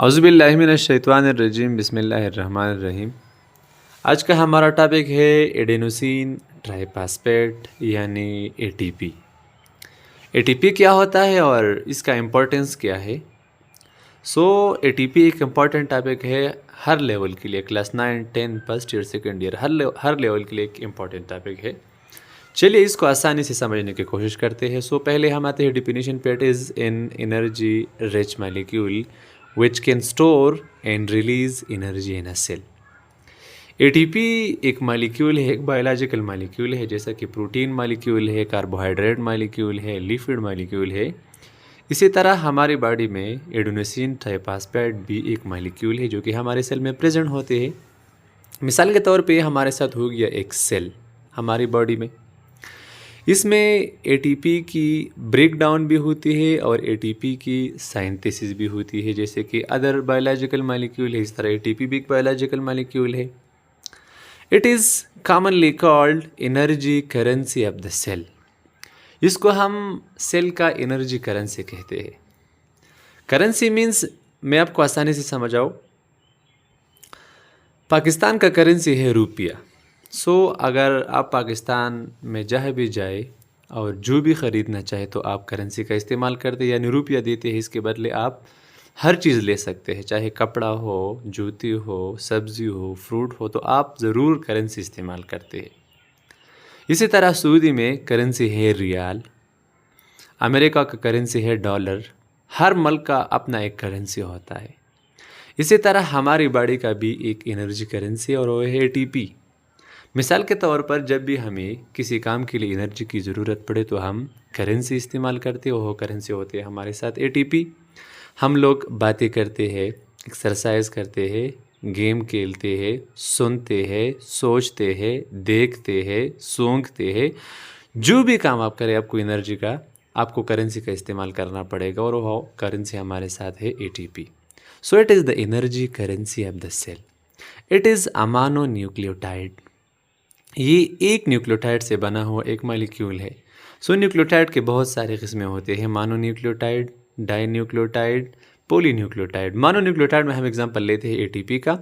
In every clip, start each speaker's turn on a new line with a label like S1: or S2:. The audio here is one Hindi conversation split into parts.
S1: औज़ुबिल्लाहिमिनश्शैतानिर्रजीम बिस्मिल्लाहिर्रहमानिर्रहीम। आज का हमारा टॉपिक है एडेनोसिन ट्राइफॉस्फेट यानी एटीपी। एटीपी क्या होता है और इसका इम्पोर्टेंस क्या है? एटीपी एक इम्पॉर्टेंट टॉपिक है हर लेवल के लिए, class 9, 10, first year, second year, हर लेवल के लिए एक इम्पॉर्टेंट टॉपिक है। चलिए इसको आसानी से समझने की कोशिश करते हैं। पहले हम आते हैं डिफिनीशन पे। It is an energy rich molecule which can store and release energy in a cell. ATP एक मॉलिक्यूल है, एक बायोलॉजिकल मॉलिक्यूल है, जैसा कि प्रोटीन मॉलिक्यूल है, कार्बोहाइड्रेट मॉलिक्यूल है, लिपिड मॉलिक्यूल है। इसी तरह हमारी बॉडी में एडेनोसिन ट्राइफॉस्फेट भी एक मॉलिक्यूल है जो कि हमारे सेल में प्रेजेंट होते हैं। मिसाल के तौर पे हमारे साथ हो गया एक सेल हमारी बॉडी में, इसमें एटीपी की ब्रेक डाउन भी होती है और एटीपी की सिंथेसिस भी होती है, जैसे कि अदर बायोलॉजिकल मॉलिक्यूल है, इस तरह एटीपी भी एक बायोलॉजिकल मॉलिक्यूल है। It is commonly called energy currency of the cell. इसको हम सेल का एनर्जी करेंसी कहते हैं। करेंसी मीन्स, मैं आपको आसानी से समझाऊँ, पाकिस्तान का करेंसी है रुपया। अगर आप पाकिस्तान में जहाँ भी जाए और जो भी ख़रीदना चाहे तो आप करेंसी का इस्तेमाल करते हैं, यानी रुपया देते हैं। इसके बदले आप हर चीज़ ले सकते हैं, चाहे कपड़ा हो, जूती हो, सब्ज़ी हो, फ्रूट हो, तो आप ज़रूर करेंसी इस्तेमाल करते हैं। इसी तरह सऊदी में करेंसी है रियाल, अमेरिका का करेंसी है डॉलर। हर मुल्क का अपना एक करेंसी होता है। इसी तरह हमारी बॉडी का भी एक एनर्जी करेंसी और वो है एटीपी। मिसाल के तौर पर जब भी हमें किसी काम के लिए एनर्जी की ज़रूरत पड़े तो हम करेंसी इस्तेमाल करते हैं। वो करेंसी होते हैं हमारे साथ एटीपी। हम लोग बातें करते हैं, एक्सरसाइज करते हैं, गेम खेलते हैं, सुनते हैं, सोचते हैं, देखते हैं, सूंघते हैं, जो भी काम आप करें आपको एनर्जी का, आपको करेंसी का इस्तेमाल करना पड़ेगा और वो करेंसी हमारे साथ है ATP. It is the energy currency of the cell. It is a mono nucleotide. ये एक न्यूक्लियोटाइड से बना हुआ एक मॉलिक्यूल है। न्यूक्लियोटाइड के बहुत सारे किस्में होते हैं, मानो न्यूक्लियोटाइड, डाई न्यूक्लियोटाइड, पोली न्यूक्लियोटाइड। मानो न्यूक्लियोटाइड में हम एग्जांपल लेते हैं एटीपी का,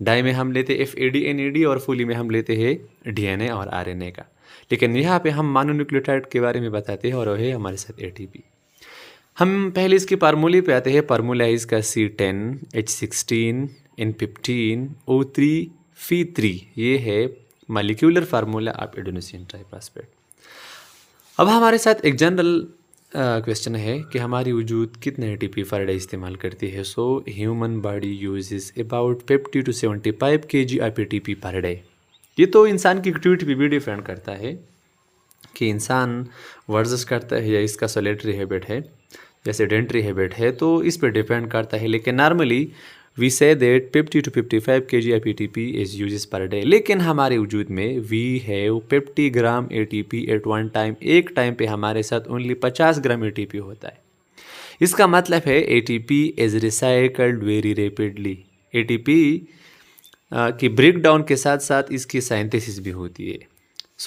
S1: डाई में हम लेते हैं FAD NAD और पोली में हम लेते हैं DNA और RNA का। लेकिन यहाँ पे हम मानो न्यूक्लियोटाइड के बारे में बताते हैं और वह है हमारे साथ एटीपी। हम पहले इसकी फार्मूले पे आते हैं। फार्मूला है इसका C10H16 N15 O3 Phe3। ये है molecular formula of adenosine triphosphate. अब हमारे साथ एक जनरल क्वेश्चन है कि हमारी वजूद कितने एटीपी पर डे इस्तेमाल करती है। Human body uses about 50 to 75 kg of ATP per day. ये तो इंसान की एक्टिविटी पे भी डिपेंड करता है कि इंसान वर्जिश करता है या इसका सोलेटरी हैबिट है या सेडेंटरी हैबिट है, तो इस पर डिपेंड करता है। लेकिन normally we say that 50 to 55 kg of ATP is uses per day. लेकिन हमारे वजूद में we have 50 gram ATP at one time. एक टाइम पे हमारे साथ ओनली 50 ग्राम एटीपी होता है। इसका मतलब है ATP is recycled very rapidly. ATP की ब्रेक डाउन के साथ साथ इसकी सिंथेसिस भी होती है।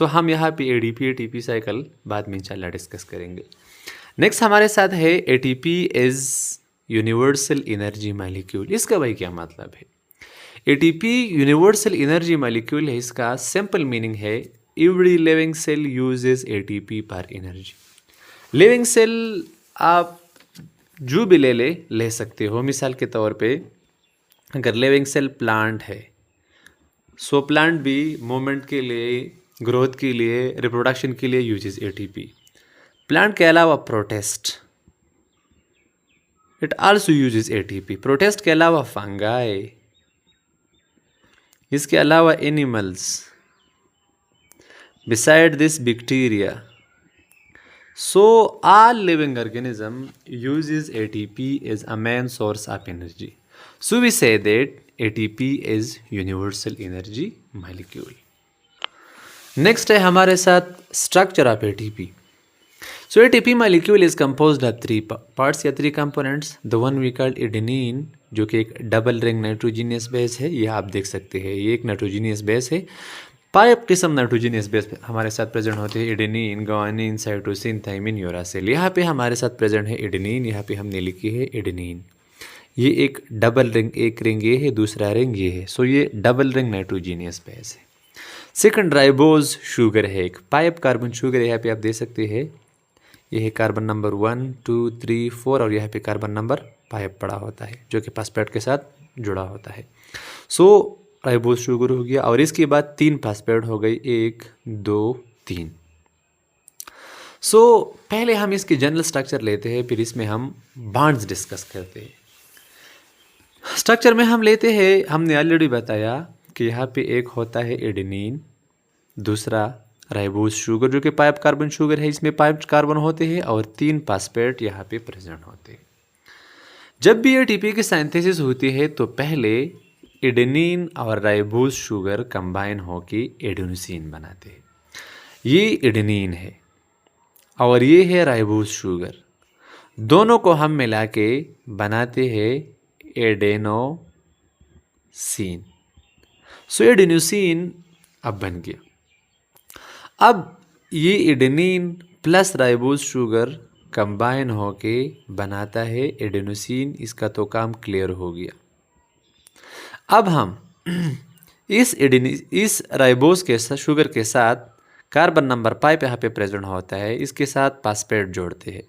S1: हम यहाँ पे एटीपी साइकिल बाद में इंशाल्लाह डिस्कस करेंगे। नेक्स्ट हमारे साथ है ATP is universal energy molecule. इसका भाई क्या मतलब है? एटीपी यूनिवर्सल एनर्जी मॉलिक्यूल है। इसका सिंपल मीनिंग है every living cell uses ATP for energy. Living cell आप जो भी ले सकते हो। मिसाल के तौर पे अगर लिविंग सेल प्लांट है, प्लांट भी मूवमेंट के लिए, ग्रोथ के लिए, रिप्रोडक्शन के लिए यूजेस एटीपी। प्लांट के अलावा protist, it also uses ATP. Protist के अलावा फंगाई, इसके अलावा animals, beside this bacteria. All living organism uses ATP is a main source of energy. We say that ATP is universal energy molecule. Next है हमारे साथ structure of ATP. ATP molecule is composed of 3 parts या 3 components. The one we call adenine, जो कि एक डबल रिंग नाइट्रोजीनियस बेस है। ये आप देख सकते हैं, ये एक नाइट्रोजीनियस बेस है। 5 किस्म नाइट्रोजीनियस बेस हमारे साथ प्रेजेंट होते हैं, adenine, guanine, cytosine, thymine, uracil. यहाँ पे हमारे साथ प्रेजेंट है एडेनिन, यहाँ पे हमने लिखी है एडेनिन। ये एक डबल रिंग, एक रिंग ये है, दूसरा रिंग ये है। सो ये डबल रिंग नाइट्रोजीनियस बेस है। सेकंड राइबोज शुगर है, एक पाइप कार्बन शुगर यहाँ पे आप दे सकते हैं। ये है कार्बन नंबर 1 2 3 4 और यहाँ पे कार्बन नंबर 5 पड़ा होता है जो कि फास्फेट के साथ जुड़ा होता है। सो राइबोज शुगर हो गया और इसके बाद 3 फास्फेट हो गई, 1 2 3। सो पहले हम इसकी जनरल स्ट्रक्चर लेते हैं, फिर इसमें हम बॉन्ड्स डिस्कस करते हैं। स्ट्रक्चर में हम लेते हैं, हमने ऑलरेडी बताया कि यहाँ पे एक होता है एडेनिन, दूसरा राइबोज शुगर जो कि 5 कार्बन शुगर है, इसमें 5 कार्बन होते हैं और 3 फास्फेट यहाँ पे प्रेजेंट होते हैं। जब भी एटीपी की सिंथेसिस होती है तो पहले एडेनिन और राइबोज शुगर कंबाइन होके एडेनोसिन बनाते हैं। ये एडेनिन है और ये है राइबोज शुगर, दोनों को हम मिला के बनाते हैं एडेनोसिन। सो एडेनोसिन अब बन गया। अब ये adenine plus ribose sugar combine होके बनाता है एडेनोसिन, इसका तो काम क्लियर हो गया। अब हम इस राइबोज के साथ शुगर के साथ कार्बन नंबर 5 यहाँ पे प्रेजेंट होता है, इसके साथ फास्फेट जोड़ते हैं।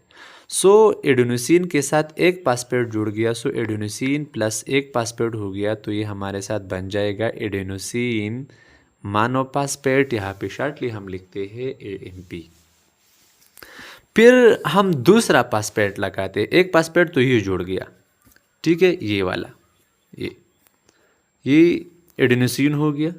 S1: सो एडेनोसिन के साथ एक फास्फेट जुड़ गया, सो एडेनोसिन प्लस एक फास्फेट हो गया, तो ये हमारे साथ बन जाएगा एडेनोसिन मोनोफास्फेट, यहाँ पे शॉर्टली हम लिखते हैं AMP। फिर हम दूसरा फास्फेट लगाते हैं, एक फास्फेट तो ये जुड़ गया, ठीक है, ये वाला ये एडेनोसिन हो गया,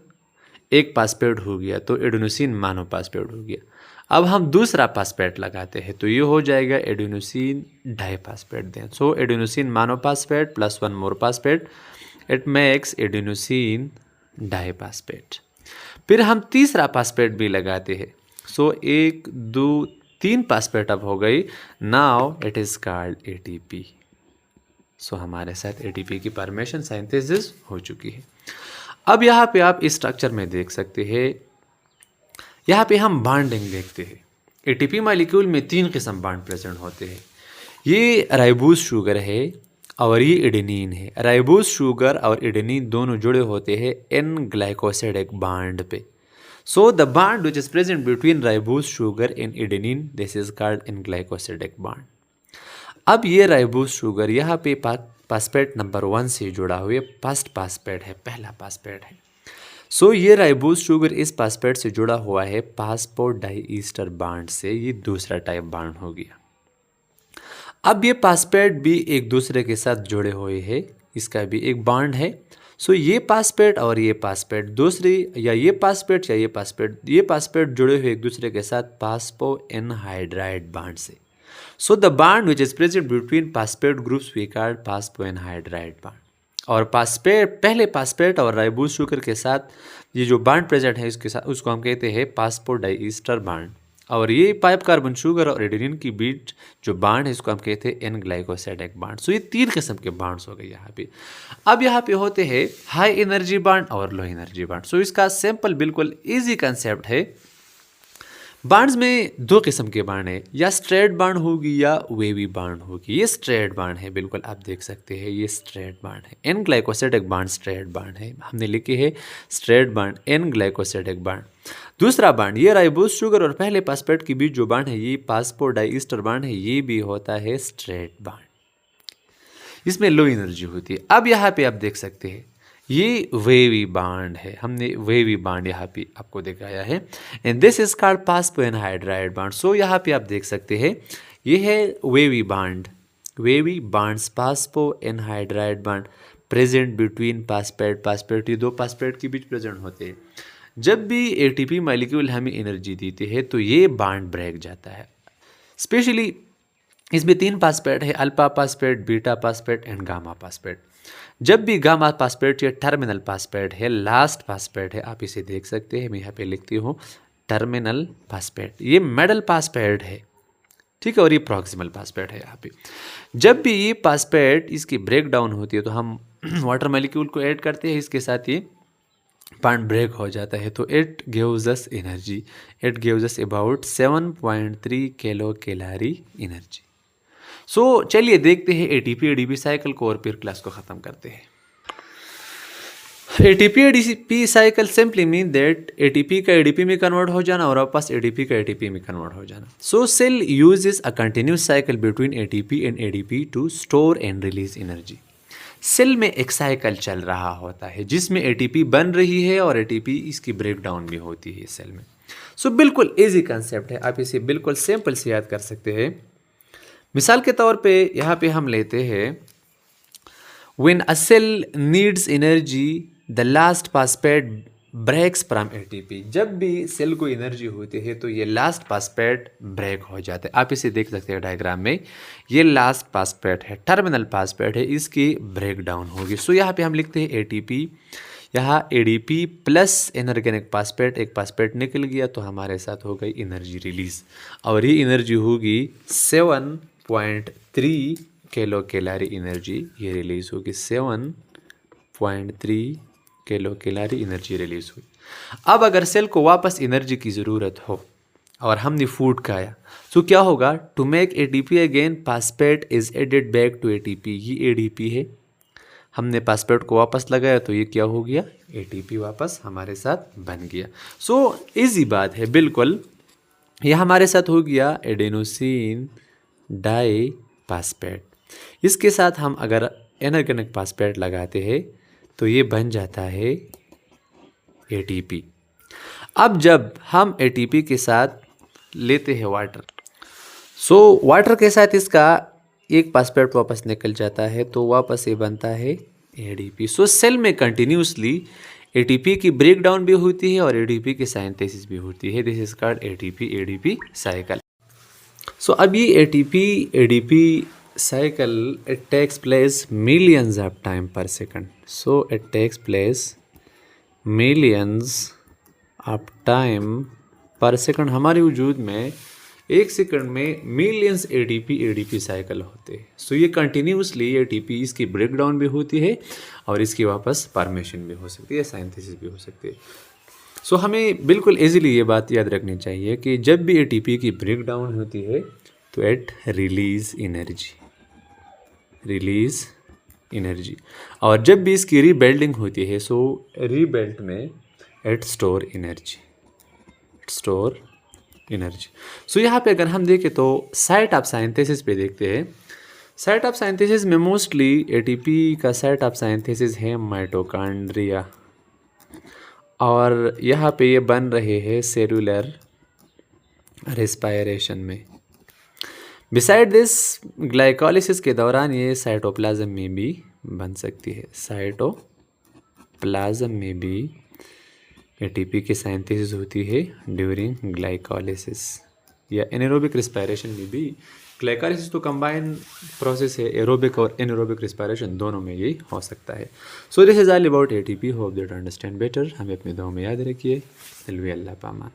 S1: एक फास्फेट हो गया तो एडेनोसिन मोनोफास्फेट हो गया। अब हम दूसरा फास्फेट लगाते हैं तो ये हो जाएगा एडेनोसिन डाइफास्फेट दें। So adenosine monophosphate plus 1 more phosphate, it makes adenosine diphosphate. फिर हम तीसरा फास्फेट भी लगाते हैं। सो 1 2 3 फास्फेट अब हो गई, now it is called ATP। सो हमारे साथ ATP की फॉर्मेशन सिंथेसिस हो चुकी है। अब यहाँ पे आप इस स्ट्रक्चर में देख सकते हैं, यहाँ पे हम बॉन्डिंग देखते हैं। ATP मॉलिक्यूल में 3 किस्म बॉन्ड प्रेजेंट होते हैं। ये राइबोज शुगर है और ये एडेनिन है। राइबोज शुगर और एडेनिन दोनों जुड़े होते हैं N ग्लाइकोसिडिक बॉन्ड पे। सो the bond which is present between ribose sugar and adenine, this is called N glycosidic bond. अब ये राइबोज शुगर यहाँ पे फास्फेट नंबर 1 से जुड़ा हुआ फर्स्ट फास्फेट है, पहला फास्फेट है। सो ये राइबोज शुगर इस फास्फेट से जुड़ा हुआ है फास्फोडाइईस्टर बॉन्ड से, ये दूसरा टाइप बॉन्ड हो गया। अब ये फास्फेट भी एक दूसरे के साथ जुड़े हुए हैं, इसका भी एक बॉन्ड है। सो ये फास्फेट और ये फास्फेट दूसरी, या ये फास्फेट या ये फास्फेट जुड़े हुए एक दूसरे के साथ फास्फो एनहाइड्राइड बॉन्ड से। So the bond which is present between phosphate groups we called phospho anhydride bond. और पहले फास्फेट और राइबोज शुगर के साथ ये जो बॉन्ड प्रेजेंट है इसके साथ उसको हम कहते हैं फास्फोडाइईस्टर बॉन्ड। और ये 5 कार्बन शुगर और एडेनिन की बीच जो बॉन्ड है इसको हम कहते हैं N ग्लाइकोसिडिक बॉन्ड। सो ये 3 किस्म के बॉन्ड्स हो गए यहाँ पे। अब यहाँ पे होते हैं हाई एनर्जी बॉन्ड और लो एनर्जी बॉन्ड। सो इसका सिंपल बिल्कुल ईजी कंसेप्ट है। बॉन्ड्स में 2 किस्म के बॉन्ड है, या स्ट्रेट बॉन्ड होगी या वेवी बॉन्ड होगी। ये स्ट्रेट बॉन्ड है, बिल्कुल आप देख सकते हैं ये स्ट्रेट बॉन्ड है। N glycosidic bond straight bond है, हमने लिखे है straight bond N glycosidic bond. दूसरा बॉन्ड ये राइबोज शुगर और पहले फास्फेट के बीच जो बॉन्ड है ये फास्फोडाइईस्टर बॉन्ड है, ये भी होता है स्ट्रेट बॉन्ड, इसमें लो एनर्जी होती है। अब यहाँ पे आप देख सकते हैं ये वेवी बॉन्ड है, हमने वेवी बॉन्ड यहाँ पे आपको दिखाया है, and this is called phospho anhydride bond. So यहाँ पे आप देख सकते हैं ये है wavy bond, wavy bonds phospho anhydride bond present between phosphate, ये 2 फास्फेट के बीच प्रेजेंट होते हैं। जब भी ATP मॉलिक्यूल हमें एनर्जी देती है तो ये बॉन्ड ब्रेक जाता है। स्पेशली इसमें 3 फास्फेट है, alpha phosphate, beta phosphate and gamma phosphate. जब भी गामा फास्फेट या टर्मिनल फास्फेट है, लास्ट फास्फेट है, आप इसे देख सकते हैं, मैं यहाँ पे लिखती हूँ टर्मिनल फास्फेट, ये मिडल फास्फेट है, ठीक है, और ये प्रॉक्सिमल फास्फेट है। यहाँ पे जब भी ये फास्फेट इसकी ब्रेक डाउन होती है तो हम वाटर मॉलिक्यूल को ऐड करते हैं, इसके साथ ये बॉन्ड ब्रेक हो जाता है, तो it gives us energy, it gives us about 7.3 kilo calorie energy. So चलिए देखते हैं एटीपी एडीपी साइकिल को और फिर क्लास को ख़त्म करते हैं। ATP ADP cycle simply mean that ATP का एडीपी में कन्वर्ट हो जाना और वापस एडीपी का एटीपी में कन्वर्ट हो जाना। So cell uses a continuous cycle between ATP and ADP to store and release energy. Cell में एक साइकिल चल रहा होता है जिसमें एटीपी बन रही है और एटीपी इसकी ब्रेक डाउन भी होती है सेल में। सो बिल्कुल इजी कंसेप्ट है, आप इसे बिल्कुल सिंपल से याद कर सकते हैं। मिसाल के तौर पे यहाँ पे हम लेते हैं when a cell needs energy the last phosphate breaks from ATP. जब भी सेल को एनर्जी होती है तो ये लास्ट पासपेट ब्रेक हो जाता है। आप इसे देख सकते हैं डायग्राम में, ये लास्ट पासपेट है, टर्मिनल पासपेट है, इसकी ब्रेक डाउन होगी। सो यहाँ पे हम लिखते हैं एटीपी, यहाँ एडीपी प्लस इनऑर्गेनिक पासपेट, एक पासपेट निकल गया तो हमारे साथ हो गई एनर्जी रिलीज और ये एनर्जी होगी 7.3 किलो कैलोरी एनर्जी ये रिलीज होगी, 7.3 किलो कैलोरी एनर्जी रिलीज हुई। अब अगर सेल को वापस एनर्जी की ज़रूरत हो और हमने फूड खाया तो क्या होगा, to make ATP again phosphate is added back to ATP. ये एडीपी है, हमने पासपेट को वापस लगाया तो ये क्या हो गया, एटीपी वापस हमारे साथ बन गया। सो इजी बात है बिल्कुल, ये हमारे साथ हो गया एडेनोसिन डाई पासपेट। इसके साथ हम अगर इनऑर्गेनिक पासपेट लगाते हैं तो ये बन जाता है एटीपी। अब जब हम एटीपी के साथ लेते हैं वाटर, सो वाटर के साथ इसका एक पासपेट वापस निकल जाता है तो वापस ये बनता है एडीपी। सो सेल में कंटिन्यूसली एटीपी की ब्रेक डाउन भी होती है और एडीपी की सिंथेसिस भी होती है। This is called ATP ADP cycle. So अब ये ATP ADP cycle it takes place millions of time per second. So it takes place millions of time per second। हमारे वजूद में एक सेकंड में मिलियंस एडीपी साइकिल होते हैं। सो ये कंटिन्यूसली एटीपी इसकी ब्रेक डाउन भी होती है और इसकी वापस फॉर्मेशन भी हो सकती है, सिंथेसिस भी हो सकती है। सो हमें बिल्कुल इजीली ये बात याद रखनी चाहिए कि जब भी एटीपी की ब्रेक डाउन होती है तो इट रिलीज एनर्जी और जब भी इसकी रीबिल्डिंग होती है सो रीबिल्ड में इट स्टोर एनर्जी। सो यहाँ पे अगर हम देखें तो साइट ऑफ सिंथेसिस पे देखते हैं। साइट ऑफ सिंथेसिस में मोस्टली एटीपी का साइट ऑफ सिंथेसिस है माइटोकॉन्ड्रिया और यहाँ पे ये बन रहे हैं सेलुलर रेस्पिरेशन में। बिसाइड दिस ग्लाइकोलिसिस के दौरान ये साइटोप्लाज्म में भी बन सकती है। साइटोप्लाज्म में भी एटीपी की सिंथेसिस होती है ड्यूरिंग ग्लाइकोलिसिस या एनारोबिक रेस्पिरेशन में भी। ग्लाइकोलिसिस तो कंबाइन प्रोसेस है, एरोबिक और एनारोबिक रेस्पिरेशन दोनों में ये हो सकता है। So this is all about ATP. Hope that understand better. हमें अपनी दुआ में याद रखिए। अल्लाह पामान।